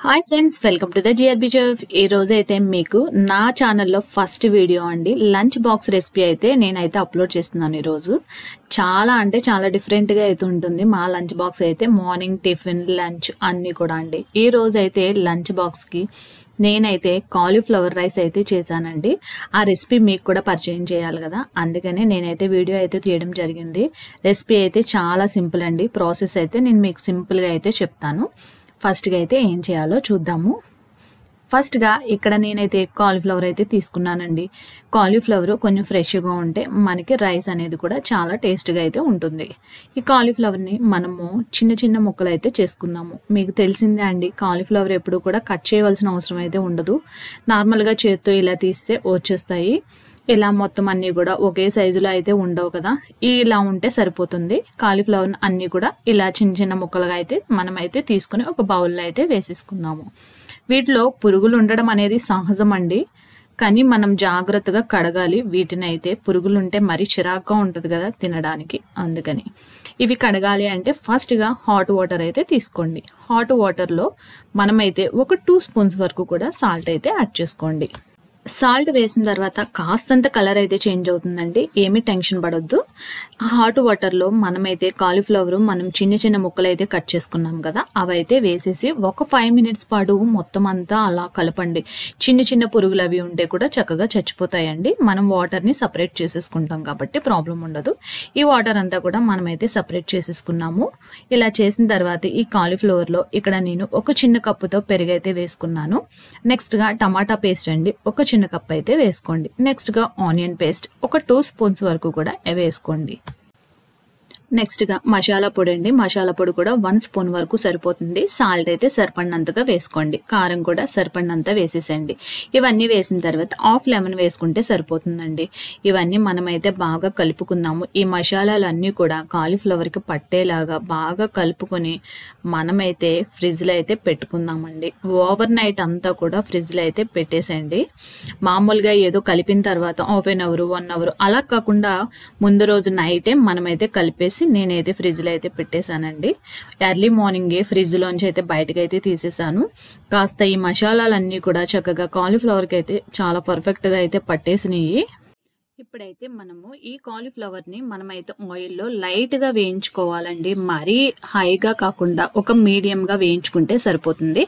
Hi friends, welcome to the GRB chef. ఈ రోజు అయితే మీకు నా ఛానల్లో ఫస్ట్ వీడియో అండి లంచ్ బాక్స్ రెసిపీ అయితే నేనైతే అప్లోడ్ చేస్తున్నాను. ఈరోజు చాలా అంటే చాలా డిఫరెంట్గా అయితే ఉంటుంది. మా లంచ్ బాక్స్ అయితే మార్నింగ్ టిఫిన్ లంచ్ అన్నీ కూడా అండి. ఈ రోజు అయితే లంచ్ బాక్స్కి నేనైతే కాలీఫ్లవర్ రైస్ అయితే చేశానండి. ఆ రెసిపీ మీకు కూడా పరిచయం చేయాలి కదా, అందుకనే నేనైతే వీడియో అయితే తీయడం జరిగింది. రెసిపీ అయితే చాలా సింపుల్ అండి. ప్రాసెస్ అయితే నేను మీకు సింపుల్గా అయితే చెప్తాను. ఫస్ట్గా అయితే ఏం చేయాలో చూద్దాము. ఫస్ట్గా ఇక్కడ నేనైతే కాలీఫ్లవర్ అయితే తీసుకున్నానండి. కాలీఫ్లవర్ కొంచెం ఫ్రెష్గా ఉంటే మనకి రైస్ అనేది కూడా చాలా టేస్ట్గా అయితే ఉంటుంది. ఈ కాలీఫ్లవర్ని మనము చిన్న చిన్న ముక్కలు అయితే చేసుకుందాము. మీకు తెలిసిందే అండి, కాలీఫ్లవర్ ఎప్పుడు కూడా కట్ చేయవలసిన అవసరం అయితే ఉండదు. నార్మల్గా చేత్తో ఇలా తీస్తే వచ్చేస్తాయి. ఇలా మొత్తం అన్నీ కూడా ఒకే సైజులో అయితే ఉండవు కదా, ఇలా ఉంటే సరిపోతుంది. కాలీఫ్లవర్ అన్నీ కూడా ఇలా చిన్న చిన్న ముక్కలుగా అయితే మనమైతే తీసుకుని ఒక బౌల్లో అయితే వేసేసుకుందాము. వీటిలో పురుగులు ఉండడం అనేది సహజం అండి, కానీ మనం జాగ్రత్తగా కడగాలి. వీటిని అయితే పురుగులు ఉంటే మరీ చిరాగ్గా ఉంటుంది కదా తినడానికి, అందుకని ఇవి కడగాలి అంటే ఫస్ట్గా హాట్ వాటర్ అయితే తీసుకోండి. హాట్ వాటర్లో మనమైతే ఒక 2 స్పూన్స్ వరకు కూడా సాల్ట్ అయితే యాడ్ చేసుకోండి. సాల్ట్ వేసిన తర్వాత కాస్తంత కలర్ అయితే చేంజ్ అవుతుందండి, ఏమీ టెన్షన్ పడొద్దు. హాట్ వాటర్లో మనమైతే కాలీఫ్లవర్ మనం చిన్న చిన్న ముక్కలు అయితే కట్ చేసుకున్నాం కదా, అవైతే వేసేసి ఒక 5 మినిట్స్ పాటు మొత్తం అంతా అలా కలపండి. చిన్న చిన్న పురుగులు అవి ఉంటే కూడా చక్కగా చచ్చిపోతాయండి. మనం వాటర్ని సపరేట్ చేసేసుకుంటాం కాబట్టి ప్రాబ్లం ఉండదు. ఈ వాటర్ అంతా కూడా మనమైతే సపరేట్ చేసేసుకున్నాము. ఇలా చేసిన తర్వాత ఈ కాలీఫ్లవర్లో ఇక్కడ నేను ఒక చిన్న కప్పుతో పెరుగు అయితే వేసుకున్నాను. నెక్స్ట్గా టమాటా పేస్ట్ అండి, ఒక చిన్న కప్ అయితే వేసుకోండి. నెక్స్ట్గా ఆనియన్ పేస్ట్ ఒక 2 స్పూన్స్ వరకు కూడా వేసుకోండి. నెక్స్ట్గా మసాలా పొడి అండి, మసాలా పొడి కూడా 1 స్పూన్ వరకు సరిపోతుంది. సాల్ట్ అయితే సరిపడినంతగా వేసుకోండి. కారం కూడా సరిపడినంత వేసేసండి. ఇవన్నీ వేసిన తర్వాత హాఫ్ లెమన్ వేసుకుంటే సరిపోతుందండి. ఇవన్నీ మనమైతే బాగా కలుపుకుందాము. ఈ మసాలాలన్నీ కూడా కాలీఫ్లవర్కి పట్టేలాగా బాగా కలుపుకొని మనమైతే ఫ్రిడ్జ్లో అయితే పెట్టుకుందామండి. ఓవర్ నైట్ అంతా కూడా ఫ్రిడ్జ్లో అయితే పెట్టేసండి. మామూలుగా ఏదో కలిపిన తర్వాత హాఫ్ అన్ అవర్ 1 అవర్ అలా కాకుండా ముందు రోజు నైటే మనమైతే కలిపేసి నేనైతే ఫ్రిడ్జ్లో అయితే పెట్టేశానండి. ఎర్లీ మార్నింగే ఫ్రిడ్జ్లోంచి అయితే బయటకు అయితే తీసేసాను. కాస్త ఈ మసాలాలన్నీ కూడా చక్కగా కాలీఫ్లవర్కి అయితే చాలా పర్ఫెక్ట్గా అయితే పట్టేసినాయి. ఇప్పుడైతే మనము ఈ కాలీఫ్లవర్ని మనమైతే ఆయిల్లో లైట్గా వేయించుకోవాలండి. మరీ హైగా కాకుండా ఒక మీడియంగా వేయించుకుంటే సరిపోతుంది.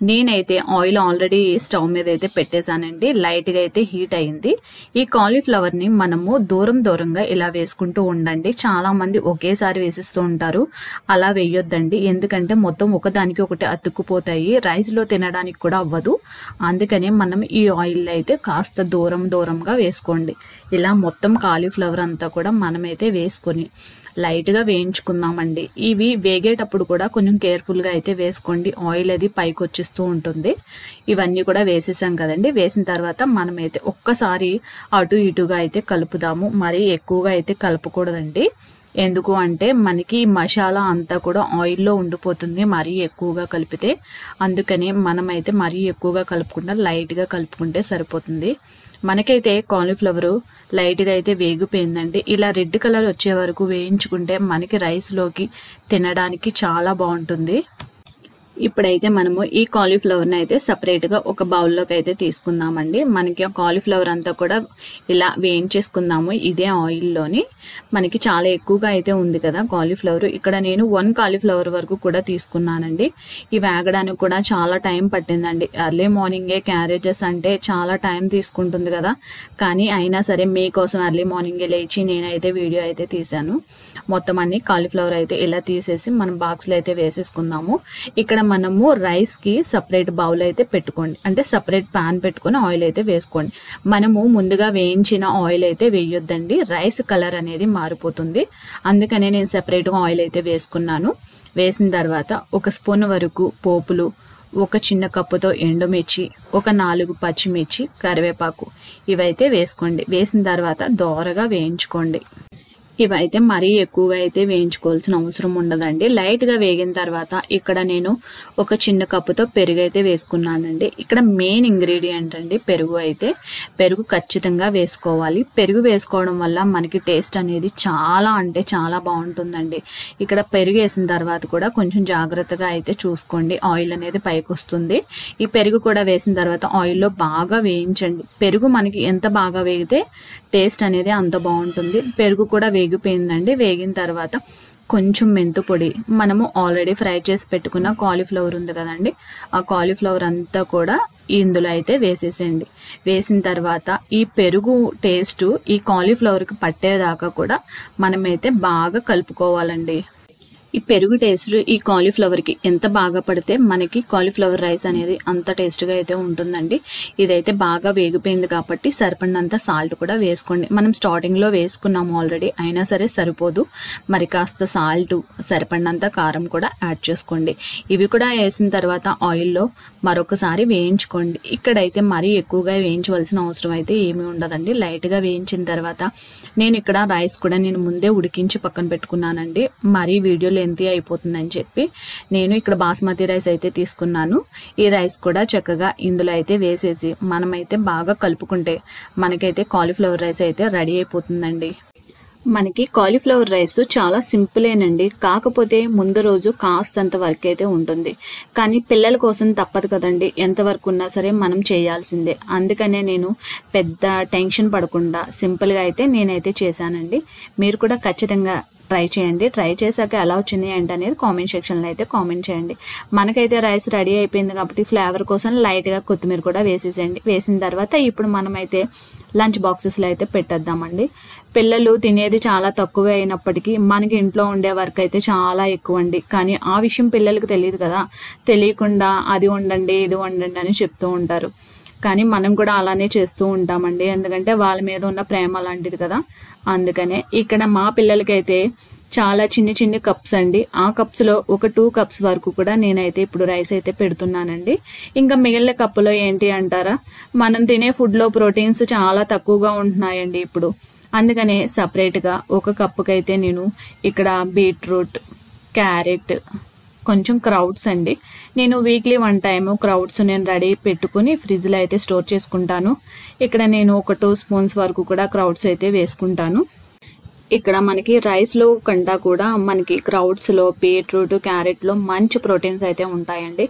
నేనైతే ఆయిల్ ఆల్రెడీ స్టవ్ మీద అయితే పెట్టేశానండి. లైట్గా అయితే హీట్ అయింది. ఈ కాలీఫ్లవర్ని మనము దూరంగా ఇలా వేసుకుంటూ ఉండండి. చాలామంది ఒకేసారి వేసిస్తూ ఉంటారు, అలా వేయొద్దండి. ఎందుకంటే మొత్తం ఒకదానికి ఒకటి అతుక్కుపోతాయి, రైస్లో తినడానికి కూడా అవ్వదు. అందుకనే మనం ఈ ఆయిల్ అయితే కాస్త దూరంగా వేసుకోండి. ఇలా మొత్తం కాలీఫ్లవర్ అంతా కూడా మనమైతే వేసుకొని లైట్గా వేయించుకుందామండి. ఇవి వేగేటప్పుడు కూడా కొంచెం కేర్ఫుల్గా అయితే వేసుకోండి, ఆయిల్ అది పైకి వచ్చేస్తూ ఉంటుంది. ఇవన్నీ కూడా వేసేసాం కదండి. వేసిన తర్వాత మనమైతే ఒక్కసారి అటు ఇటుగా అయితే కలుపుదాము. మరీ ఎక్కువగా అయితే కలపకూడదండి. ఎందుకు అంటే మనకి మసాలా అంతా కూడా ఆయిల్లో ఉండిపోతుంది మరీ ఎక్కువగా కలిపితే. అందుకని మనమైతే మరీ ఎక్కువగా కలుపుకుండా లైట్గా కలుపుకుంటే సరిపోతుంది. మనకైతే కాలీఫ్లవరు లైట్గా అయితే వేగిపోయిందండి. ఇలా రెడ్ కలర్ వచ్చే వరకు వేయించుకుంటే మనకి రైస్లోకి తినడానికి చాలా బాగుంటుంది. ఇప్పుడైతే మనము ఈ కాలీఫ్లవర్ని అయితే సపరేట్గా ఒక బౌల్లోకి అయితే తీసుకుందామండి. మనకి కాలీఫ్లవర్ అంతా కూడా ఇలా వేయించేసుకుందాము ఇదే ఆయిల్లోని. మనకి చాలా ఎక్కువగా అయితే ఉంది కదా కాలీఫ్లవర్. ఇక్కడ నేను 1 కాలీఫ్లవర్ వరకు కూడా తీసుకున్నానండి. ఇవి వేగడానికి కూడా చాలా టైం పట్టిందండి. ఎర్లీ మార్నింగే క్యారేజెస్ అంటే చాలా టైం తీసుకుంటుంది కదా, కానీ అయినా సరే మీకోసం ఎర్లీ మార్నింగే లేచి నేనైతే వీడియో అయితే తీశాను. మొత్తం అన్ని కాలీఫ్లవర్ అయితే ఇలా తీసేసి మనం బాక్స్లో అయితే వేసేసుకుందాము. ఇక్కడ మనము రైస్కి సపరేట్ బౌల్ అయితే పెట్టుకోండి, అంటే సపరేట్ ప్యాన్ పెట్టుకొని ఆయిల్ అయితే వేసుకోండి. మనము ముందుగా వేయించిన ఆయిల్ అయితే వేయొద్దండి, రైస్ కలర్ అనేది మారిపోతుంది. అందుకనే నేను సపరేట్గా ఆయిల్ అయితే వేసుకున్నాను. వేసిన తర్వాత 1 స్పూన్ వరకు పోపులు, ఒక చిన్న కప్పుతో ఎండుమిర్చి, ఒక 4 పచ్చిమిర్చి, కరివేపాకు ఇవైతే వేసుకోండి. వేసిన తర్వాత దోరగా వేయించుకోండి. ఇవైతే మరీ ఎక్కువగా అయితే వేయించుకోవాల్సిన అవసరం ఉండదండి. లైట్గా వేగిన తర్వాత ఇక్కడ నేను ఒక చిన్న కప్పుతో పెరుగు అయితే వేసుకున్నానండి. ఇక్కడ మెయిన్ ఇంగ్రీడియంట్ అండి పెరుగు. అయితే పెరుగు ఖచ్చితంగా వేసుకోవాలి. పెరుగు వేసుకోవడం వల్ల మనకి టేస్ట్ అనేది చాలా అంటే చాలా బాగుంటుందండి. ఇక్కడ పెరుగు వేసిన తర్వాత కూడా కొంచెం జాగ్రత్తగా అయితే చూసుకోండి, ఆయిల్ అనేది పైకి వస్తుంది. ఈ పెరుగు కూడా వేసిన తర్వాత ఆయిల్లో బాగా వేయించండి. పెరుగు మనకి ఎంత బాగా వేగితే టేస్ట్ అనేది అంత బాగుంటుంది. పెరుగు కూడా వేగిపోయిందండి. వేగిన తర్వాత కొంచెం మెంతు పొడి, మనము ఆల్రెడీ ఫ్రై చేసి పెట్టుకున్న కాలీఫ్లవర్ ఉంది కదండి, ఆ కాలీఫ్లవర్ అంతా కూడా ఇందులో అయితే వేసేసేయండి. వేసిన తర్వాత ఈ పెరుగు టేస్ట్ ఈ కాలీఫ్లవర్కి పట్టేదాకా కూడా మనమైతే బాగా కలుపుకోవాలండి. ఈ పెరుగు టేస్ట్ ఈ కాలీఫ్లవర్కి ఎంత బాగా పడితే మనకి కాలీఫ్లవర్ రైస్ అనేది అంత టేస్ట్గా అయితే ఉంటుందండి. ఇదైతే బాగా వేగిపోయింది కాబట్టి సరిపడినంత సాల్ట్ కూడా వేసుకోండి. మనం స్టార్టింగ్లో వేసుకున్నాము ఆల్రెడీ, అయినా సరే సరిపోదు. మరి కాస్త సాల్ట్, సరిపడినంత కారం కూడా యాడ్ చేసుకోండి. ఇవి కూడా వేసిన తర్వాత ఆయిల్లో మరొకసారి వేయించుకోండి. ఇక్కడైతే మరీ ఎక్కువగా వేయించవలసిన అవసరం అయితే ఏమీ ఉండదండి. లైట్గా వేయించిన తర్వాత నేను ఇక్కడ రైస్ కూడా నేను ముందే ఉడికించి పక్కన పెట్టుకున్నానండి. మరీ వీడియోలో లెంతీ అయిపోతుందని చెప్పి నేను ఇక్కడ బాస్మతి రైస్ అయితే తీసుకున్నాను. ఈ రైస్ కూడా చక్కగా ఇందులో అయితే వేసేసి మనమైతే బాగా కలుపుకుంటే మనకైతే కాలీఫ్లవర్ రైస్ అయితే రెడీ అయిపోతుందండి. మనకి కాలీఫ్లవర్ రైస్ చాలా సింపులేనండి. కాకపోతే ముందు రోజు కాస్తంత వర్క్ అయితే ఉంటుంది, కానీ పిల్లల కోసం తప్పదు కదండి. ఎంతవరకు ఉన్నా సరే మనం చేయాల్సిందే. అందుకనే నేను పెద్ద టెన్షన్ పడకుండా సింపుల్గా అయితే నేనైతే చేశానండి. మీరు కూడా ఖచ్చితంగా ట్రై చేయండి. ట్రై చేశాక ఎలా వచ్చింది ఏంటనేది కామెంట్ సెక్షన్లో అయితే కామెంట్ చేయండి. మనకైతే రైస్ రెడీ అయిపోయింది కాబట్టి ఫ్లేవర్ కోసం లైట్గా కొత్తిమీర కూడా వేసేసేయండి. వేసిన తర్వాత ఇప్పుడు మనమైతే లంచ్ బాక్సెస్లో అయితే పెట్టేద్దామండి. పిల్లలు తినేది చాలా తక్కువే అయినప్పటికీ మనకి ఇంట్లో ఉండే వర్క్ అయితే చాలా ఎక్కువ అండి. కానీ ఆ విషయం పిల్లలకి తెలియదు కదా. తెలియకుండా అది వండండి ఇది వండండి అని చెప్తూ ఉంటారు. కానీ మనం కూడా అలానే చేస్తూ ఉంటామండి, ఎందుకంటే వాళ్ళ మీద ఉన్న ప్రేమ లాంటిది కదా. అందుకనే ఇక్కడ మా పిల్లలకైతే చాలా చిన్ని చిన్ని కప్స్ అండి. ఆ కప్స్లో ఒక 2 కప్స్ వరకు కూడా నేనైతే ఇప్పుడు రైస్ అయితే పెడుతున్నానండి. ఇంకా మిగిలిన కప్పులో ఏంటి అంటారా, మనం తినే ఫుడ్లో ప్రోటీన్స్ చాలా తక్కువగా ఉంటున్నాయండి ఇప్పుడు. అందుకనే సపరేట్గా ఒక కప్పుకైతే నేను ఇక్కడ బీట్రూట్, క్యారెట్, కొంచెం క్రౌడ్స్ అండి. నేను వీక్లీ 1 టైము క్రౌడ్స్ నేను రెడీ పెట్టుకుని ఫ్రిడ్జ్లో అయితే స్టోర్ చేసుకుంటాను. ఇక్కడ నేను ఒక 2 స్పూన్స్ వరకు కూడా క్రౌడ్స్ అయితే వేసుకుంటాను. ఇక్కడ మనకి రైస్లో కంటా కూడా మనకి క్రౌడ్స్లో, బీట్రూట్, క్యారెట్లో మంచి ప్రోటీన్స్ అయితే ఉంటాయండి.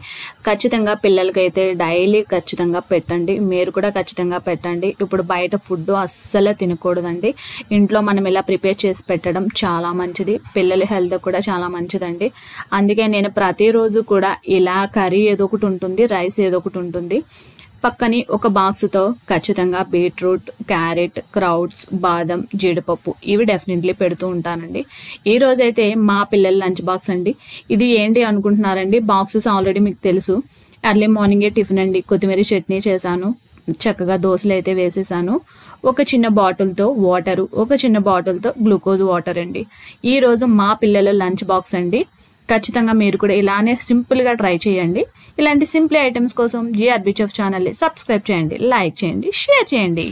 ఖచ్చితంగా పిల్లలకైతే డైలీ ఖచ్చితంగా పెట్టండి. మీరు కూడా ఖచ్చితంగా పెట్టండి. ఇప్పుడు బయట ఫుడ్ అస్సలు తినకూడదండి. ఇంట్లో మనం ఇలా ప్రిపేర్ చేసి పెట్టడం చాలా మంచిది. పిల్లల హెల్త్ కూడా చాలా మంచిదండి. అందుకే నేను ప్రతిరోజు కూడా ఇలా కర్రీ ఏదో ఒకటి ఉంటుంది, రైస్ ఏదో ఒకటి ఉంటుంది. పక్కని ఒక బాక్స్తో ఖచ్చితంగా బీట్రూట్, క్యారెట్, క్రౌడ్స్, బాదం, జీడిపప్పు ఇవి డెఫినెట్లీ పెడుతూ ఉంటానండి. ఈ రోజైతే మా పిల్లల లంచ్ బాక్స్ అండి. ఇది ఏంటి అనుకుంటున్నారండి, బాక్సెస్ ఆల్రెడీ మీకు తెలుసు. ఎర్లీ మార్నింగే టిఫిన్ అండి. కొత్తిమీర చట్నీ చేశాను, చక్కగా దోశలు అయితే వేసేసాను. ఒక చిన్న బాటిల్తో వాటరు, ఒక చిన్న బాటిల్తో గ్లూకోజ్ వాటర్ అండి. ఈరోజు మా పిల్లల లంచ్ బాక్స్ అండి. ఖచ్చితంగా మీరు కూడా ఇలానే సింపుల్గా ట్రై చేయండి. ఇలాంటి సింపుల్ ఐటమ్స్ కోసం జిఆర్బి చెఫ్ ఛానల్ని సబ్స్క్రైబ్ చేయండి, లైక్ చేయండి, షేర్ చేయండి.